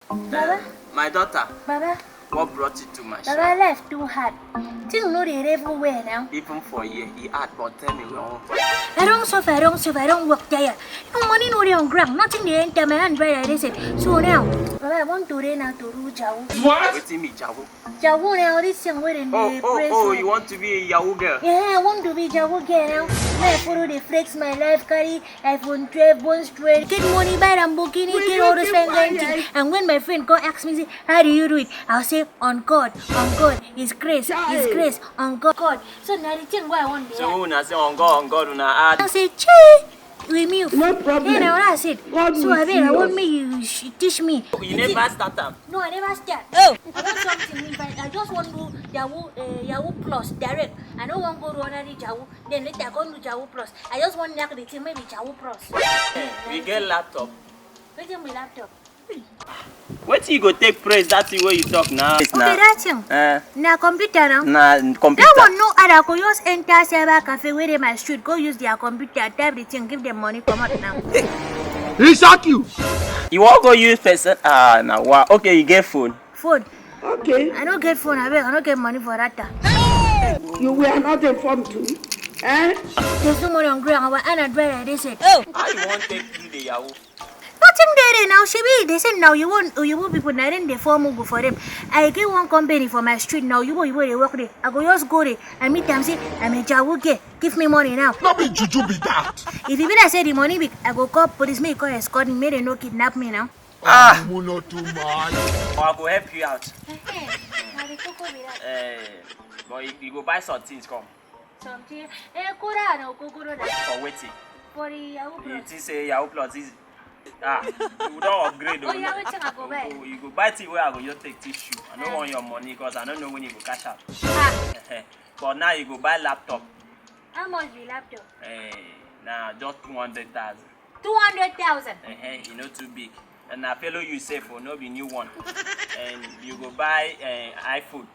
Baba, My daughter, Baba, what brought you to my shop? Baba, life too hard. Things no dey everywhere now. Even for you, he hard, but tell me wrong. I don't suffer, I don't work there. No money no dey on ground, nothing dey enter my hand right they say. So now, Baba, I want to learn how to do Jawu. What? Waiting me, Jawu. Jawu now, this thing where they praise. Oh, you want to be a Yahoo girl? Yeah, I want to be Jawu girl now. May I follow the flex my life, carry iPhone 12, bone straight, get money, buy Lamborghini, get all those things. And when my friend come ask me, say, how do you do it? I'll say, on God, His grace, on God. So now the thing what I want. So when I say on God, una hard. I say, Chee, with me. No problem. Then I said, so I want me, you teach me. You never start them. No, I never start. Oh. I want something, I just want to do Yahoo Plus direct. I don't want to go to another Yahoo. Then later I go to Yahoo Plus. I just want to like the thing, maybe Yahoo Plus. We get laptop. Wait my laptop. What you go take praise? That's the way you talk now. Okay, that's him. Now computer now. Computer. That one no other. Go just enter cyber cafe where they my street. Go use their computer, type the thing, give them money, come out now. He shock you. You want go use person? Now wow. Okay, you get phone. Phone. Okay. I don't get phone. I don't get money for that. You were not informed too. Eh? There's no money on ground. I want brother. They said. How you want take do the Yahoo? Nothing there now, Shibi. They said now you won't people now then they form go for them. I get one company for my street now. You they work there. I go just go there and meet them say I'm a Jawu girl. Give me money now. Not be juju be that. If even I say the money big, I go call police. May call escort me. May they no kidnap me now. Not too much. I go help you out. But you go buy some things come. Something. For waiting. For the Yahoo You Plus. think say Yahoo Plus is you don't upgrade. Oh, yeah, which I go buy? You go buy thing where I go just take tissue. I don't want your money because I don't know when you go cash out. But now you go buy laptop. How much the laptop? Nah, just 200,000. 200,000. You know too big. And I fellow you say for no be new one. And you go buy iPhone.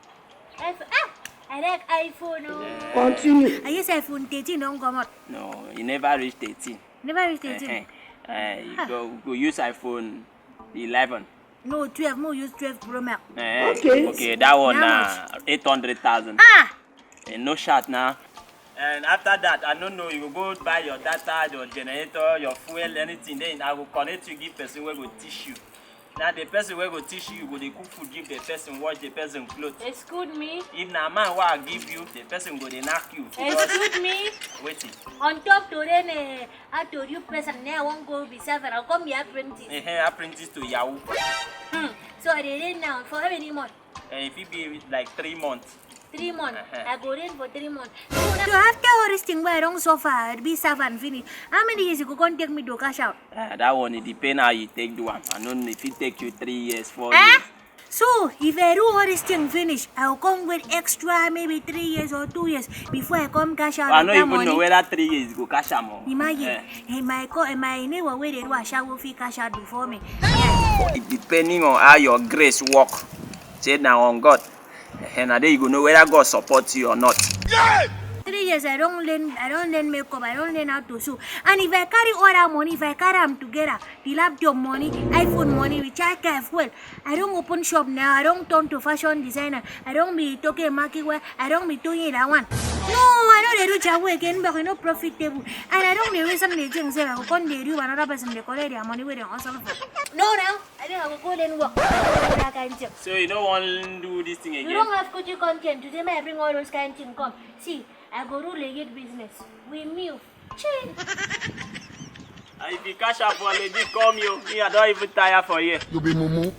I like iPhone. Continue. I use iPhone 13 don't come out. No, you never reach 13. Never reached 13. You go use iPhone 11. No, 12. No, use 12 Pro Max. Okay, that one How 800,000. Ah! No shot now. And after that, I don't know, you go buy your data, your generator, your fuel, anything. Then I will connect you, give person where go teach you. Now the person where go teach you, go they cook food, give the person, wash the person clothes. Excuse me. If na man what I give you, the person go they knock you. Excuse me. Waiting. On top to then, I told you person now won't go be servant. I'll come here apprentice. Apprentice to Yahoo. So I did now for how many months? If it be like 3 months. 3 months. I go in for 3 months. So after all this thing where I don't suffer, be servant finish. How many years you go take me to cash out? That one it depends how you take the one. I know if it take you 3 years, 4 years. So if I do all this thing finish, I'll come with extra maybe 3 years or 2 years before I come cash out. I don't even know whether 3 years go cash out. Imagine, my neighbor where they do a shower fee cash out before me. It depending on how your grace work. Say now on God. And then you go know whether God supports you or not. 3 years I don't learn makeup, I don't learn how to sew. And if I carry all that money, if I carry them together, the laptop money, iPhone money, which I can fuel, I don't open shop now, I don't turn to fashion designer, I don't be talking market wear, I don't be doing that one. No, I know they do Jawu again, but it's not profitable. And I don't know some of the things I go on they do another person they collect their money with them also. No, now I think I will go and work. So you don't want to do this thing again? You don't have good content. Today I bring all those kind of things come. See, I go do legit business. We move. Change. If you cash out for legit, come you. Me, I don't even tire for you. You be mumu.